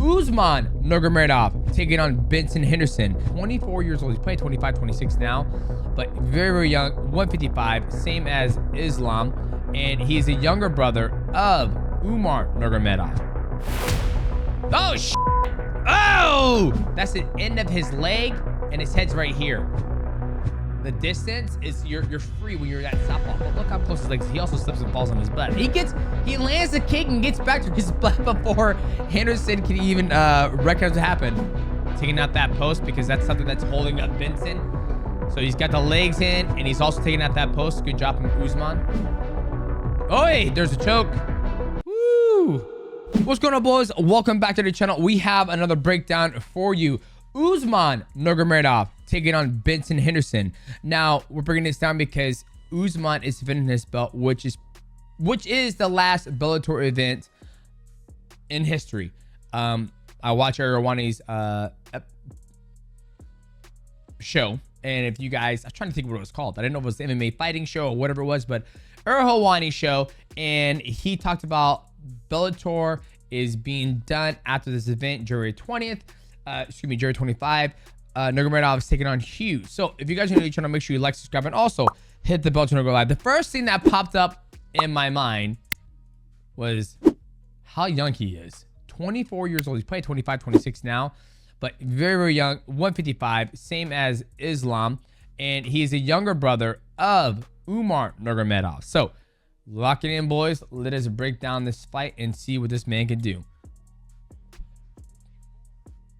Usman Nurmagomedov taking on Benson Henderson. 24 years old. He's playing 25, 26 now, but very, very young. 155, same as Islam. And he's a younger brother of Umar Nurmagomedov. Oh, sh! Oh! That's the end of his leg, and his head's right here. The distance is you're free when you're at southpaw. But look how close his legs. He also slips and falls on his butt. He lands the kick and gets back to his butt before Henderson can even recognize what happened. Taking out that post because that's something that's holding up Benson. So he's got the legs in, and he's also taking out that post. Good job from Usman. Oh, hey, there's a choke. Woo! What's going on, boys? Welcome back to the channel. We have another breakdown for you. Usman Nurmagomedov taking on Benson Henderson. Now we're bringing this down because Usman is defending his belt, which is the last Bellator event in history. I watch Arrow's show, and if you guys, I'm trying to think what it was called. I didn't know if it was the MMA fighting show or whatever it was, but Arroyo show, and he talked about Bellator is being done after this event, January 20th. January 25. Nurmagomedov is taking on Hughes. So if you guys are new to the channel, make sure you like, subscribe, and also hit the bell to go live. The first thing that popped up in my mind was how young he is. 24 years old. He's playing 25, 26 now, but very, very young. 155, same as Islam, and he's a younger brother of Umar Nurmagomedov. So lock it in, boys. Let us break down this fight and see what this man can do.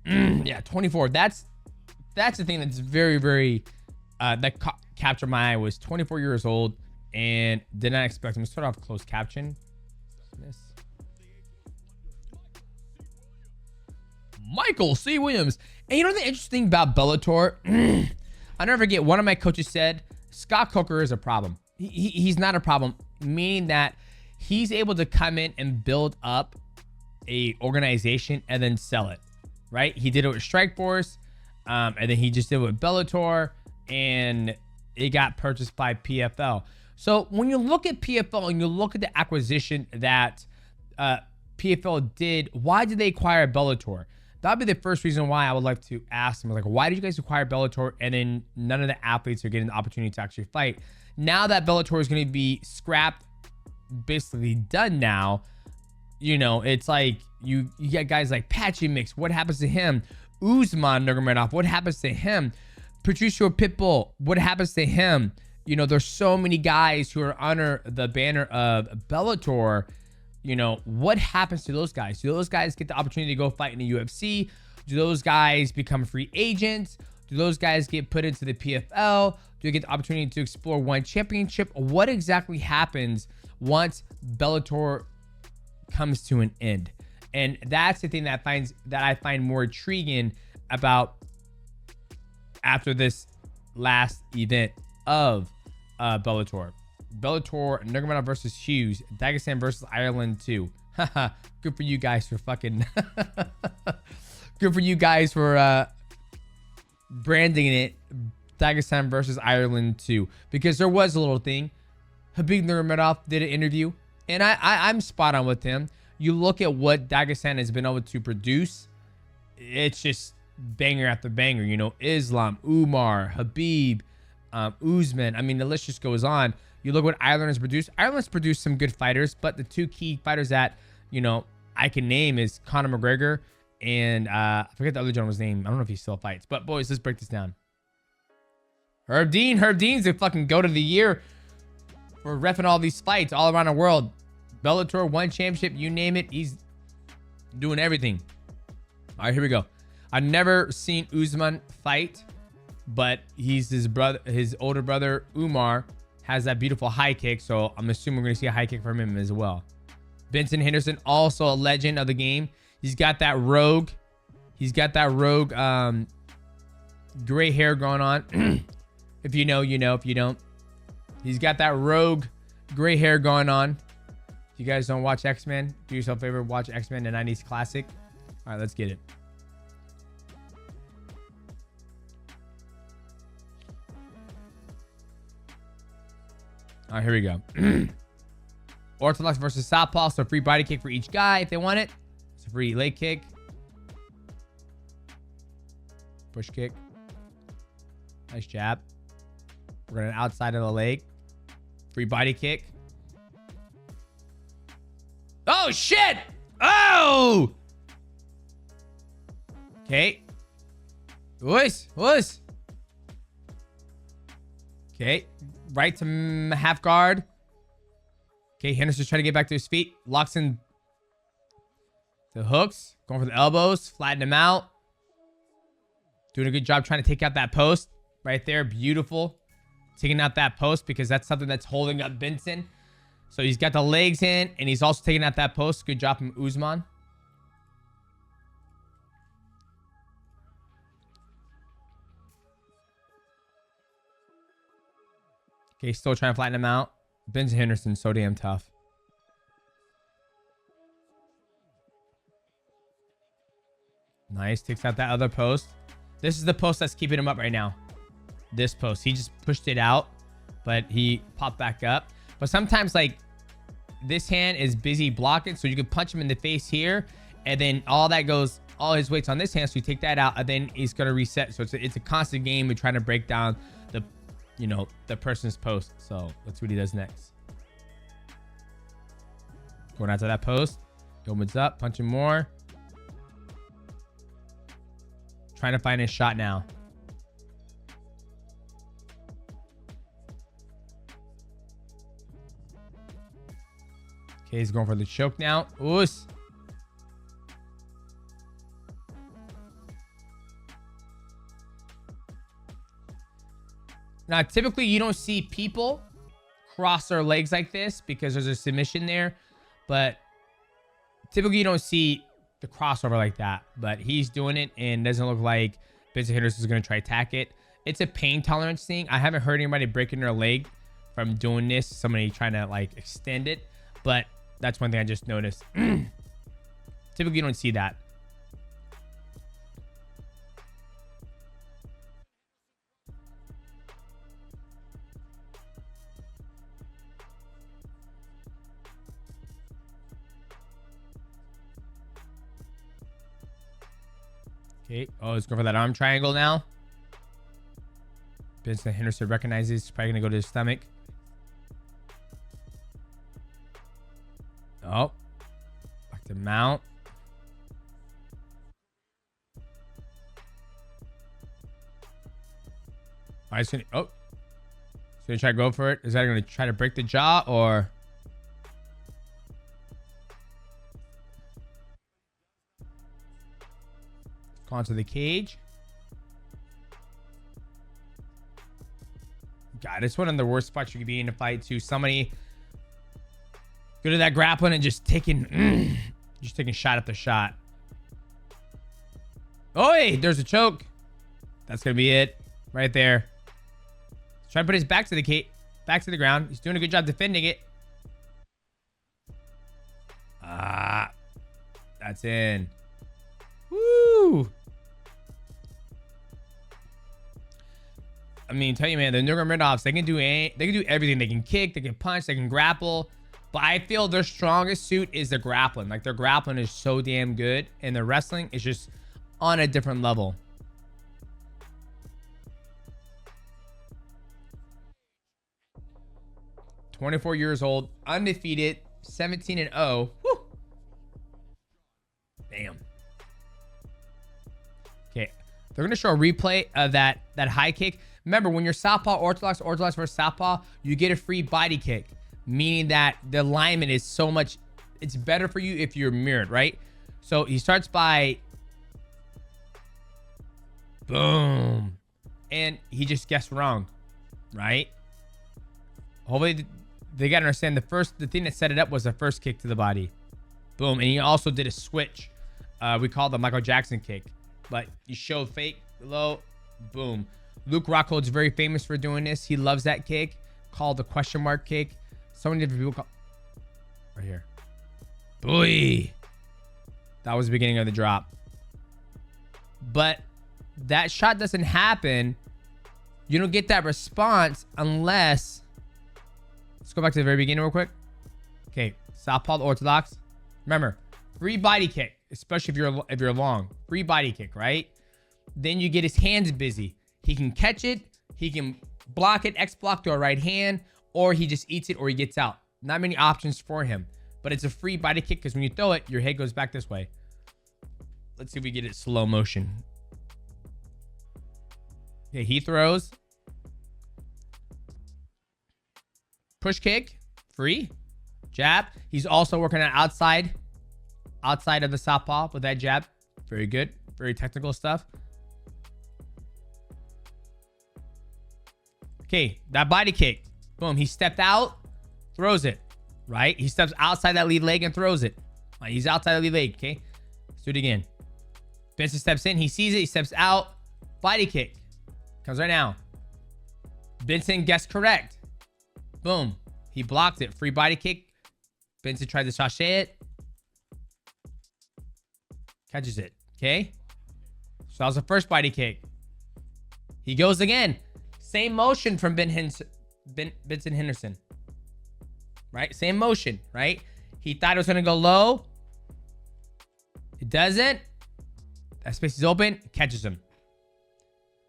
Yeah, 24. That's the thing that's very, very that captured my eye. Was 24 years old and did not expect him to start off closed caption. Michael C. Williams. And you know the interesting thing about Bellator? I'll never forget, one of my coaches said Scott Coker is a problem. He's not a problem, meaning that he's able to come in and build up a organization and then sell it. Right? He did it with Strikeforce, and then he just did it with Bellator, and it got purchased by PFL. So when you look at PFL and you look at the acquisition that PFL did, why did they acquire Bellator? That would be the first reason why I would like to ask them, like, why did you guys acquire Bellator and then none of the athletes are getting the opportunity to actually fight? Now that Bellator is going to be scrapped, basically done now, you know, it's like you get guys like Patchy Mix. What happens to him? Usman Nurmagomedov. What happens to him? Patricio Pitbull. What happens to him? You know, there's so many guys who are under the banner of Bellator. You know, what happens to those guys? Do those guys get the opportunity to go fight in the UFC? Do those guys become free agents? Do those guys get put into the PFL? Do they get the opportunity to explore one championship? What exactly happens once Bellator comes to an end? And that's the thing that I find more intriguing about after this last event of Bellator. Nurmagomedov versus Hughes, Dagestan versus Ireland 2. Good for you guys for fucking good for you guys for branding it Dagestan versus Ireland 2, because there was a little thing. Habib Nurmagomedov did an interview, and I'm spot on with him. You look at what Dagestan has been able to produce, it's just banger after banger. You know, Islam, Umar, Habib, Usman. I mean, the list just goes on. You look what Ireland has produced. Ireland's produced some good fighters, but the two key fighters that, you know, I can name is Conor McGregor and I forget the other gentleman's name. I don't know if he still fights. But boys, let's break this down. Herb Dean. Herb Dean's the fucking GOAT of the year for reffing all these fights all around the world. Bellator, one championship, you name it, he's doing everything. All right, here we go. I've never seen Usman fight, but he's his older brother Umar has that beautiful high kick, so I'm assuming we're gonna see a high kick from him as well. Benson Henderson, also a legend of the game. He's got that rogue gray hair going on. If you know, you know. If you don't, he's got that rogue gray hair going on. If you guys don't watch X-Men, do yourself a favor, watch X-Men, the 90s classic. All right, let's get it. All right, here we go. Orthodox versus Southpaw. So free body kick for each guy if they want it. It's a free leg kick. Push kick. Nice jab. We're going outside of the leg. Free body kick. Oh, shit. Oh. Okay. Was. Okay. Right to half guard. Okay. Henderson's trying to get back to his feet. Locks in the hooks. Going for the elbows. Flatten him out. Doing a good job trying to take out that post. Right there. Beautiful. Taking out that post because that's something that's holding up Benson. So he's got the legs in and he's also taking out that post. Good job from Usman. Okay, still trying to flatten him out. Benson Henderson's so damn tough. Nice. Takes out that other post. This is the post that's keeping him up right now. This post. He just pushed it out, but he popped back up. But sometimes, like, this hand is busy blocking, so you can punch him in the face here, and then all his weight's on this hand, so you take that out, and then he's going to reset. So it's a constant game of trying to break down the person's post. So let's see what he does next. Going out to that post. Opens up, punching more. Trying to find his shot now. Okay, he's going for the choke now. Oos. Now, typically, you don't see people cross their legs like this because there's a submission there. But typically, you don't see the crossover like that. But he's doing it and doesn't look like Benson Henderson is going to try to attack it. It's a pain tolerance thing. I haven't heard anybody breaking their leg from doing this. Somebody trying to, like, extend it. But that's one thing I just noticed. Typically, you don't see that. Okay. Oh, let's go for that arm triangle now. Benson Henderson recognizes. He's probably going to go to his stomach. Oh. Back to mount. All right, he's going to... Oh. He's going to try to go for it. Is that going to try to break the jaw or... Onto the cage. God, it's one of the worst spots you could be in a fight too. Somebody go to that grappling and just taking shot after shot. Oh, hey, there's a choke. That's gonna be it right there. He's trying to put his back to the cage, back to the ground. He's doing a good job defending it. That's in. Woo! I mean, tell you, man, the Nurmagomedovs, they can do everything. They can kick, they can punch, they can grapple. But I feel their strongest suit is the grappling. Like, their grappling is so damn good, and their wrestling is just on a different level. "24 years old, undefeated, 17-0. Woo! Damn. Okay, they're gonna show a replay of that high kick. Remember, when you're southpaw orthodox versus southpaw, you get a free body kick, meaning that the alignment is so much. It's better for you if you're mirrored, right? So he starts by boom, and he just guessed wrong, right? Hopefully they gotta understand the thing that set it up was the first kick to the body, boom, and he also did a switch. We call it the Michael Jackson kick, but you show fake low, boom. Luke Rockhold's very famous for doing this. He loves that kick, called the question mark kick. So many different people call right here. Boy, that was the beginning of the drop. But that shot doesn't happen. You don't get that response unless. Let's go back to the very beginning real quick. Okay, southpaw orthodox. Remember, free body kick, especially if you're long. Free body kick, right? Then you get his hands busy. He can catch it. He can block it, X block to a right hand, or he just eats it or he gets out. Not many options for him, but it's a free body kick because when you throw it, your head goes back this way. Let's see if we get it slow motion. Okay, he throws. Push kick, free. Jab. He's also working on outside of the southpaw with that jab. Very good. Very technical stuff. Okay, that body kick. Boom, he stepped out, throws it, right? He steps outside that lead leg and throws it. He's outside the lead leg, okay? Let's do it again. Benson steps in, he sees it, he steps out, body kick. Comes right now. Benson guessed correct. Boom, he blocked it. Free body kick. Benson tried to sachet it. Catches it, okay? So that was the first body kick. He goes again. Same motion from Benson Henderson. Right? Same motion, right? He thought it was going to go low. It doesn't. That space is open. Catches him.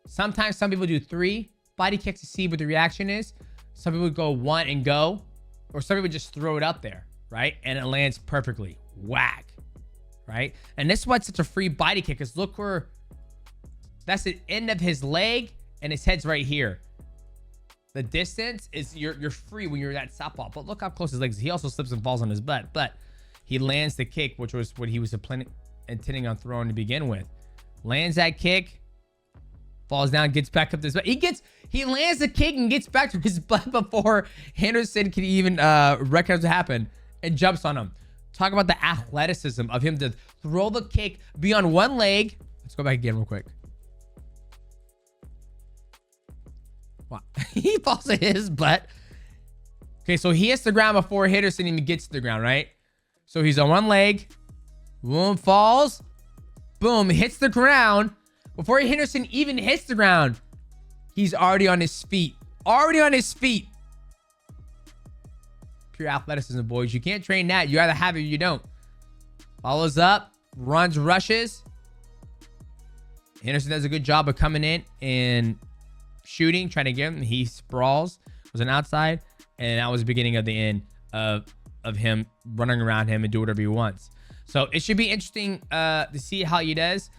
Sometimes some people do 3 body kicks to see what the reaction is. Some people go 1 and go. Or some people just throw it up there, right? And it lands perfectly. Whack. Right? And this is why it's such a free body kick. Because look where... That's the end of his leg. And his head's right here. The distance is you're free when you're that southpaw. But look how close his legs. He also slips and falls on his butt. But he lands the kick, which was what he was intending on throwing to begin with. Lands that kick. Falls down, gets back up this butt. He lands the kick and gets back to his butt before Henderson can even recognize what happened and jumps on him. Talk about the athleticism of him to throw the kick, be on one leg. Let's go back again real quick. Wow. He falls to his butt. Okay, so he hits the ground before Henderson even gets to the ground, right? So he's on one leg. Boom, falls. Boom, hits the ground. Before Henderson even hits the ground, he's already on his feet. Already on his feet. Pure athleticism, boys. You can't train that. You either have it or you don't. Follows up. Runs, rushes. Henderson does a good job of coming in and shooting, trying to get him. He sprawls. Was an outside. And that was the beginning of the end of him running around him and do whatever he wants. So it should be interesting to see how he does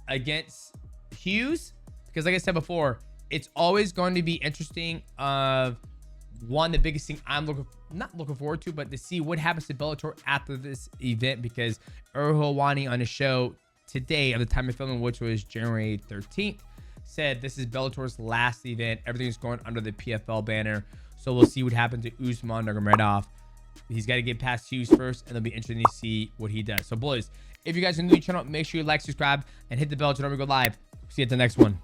against Hughes. Because like I said before, it's always going to be interesting of the biggest thing I'm not looking forward to, but to see what happens to Bellator after this event. Because Arroyo on a show today at the time of filming, which was January 13th, said this is Bellator's last event. Everything's going under the PFL banner. So we'll see what happens to Usman Nurmagomedov. He's got to get past Hughes first, and it'll be interesting to see what he does. So boys, if you guys are new to the channel, make sure you like, subscribe, and hit the bell to never go live. See you at the next one.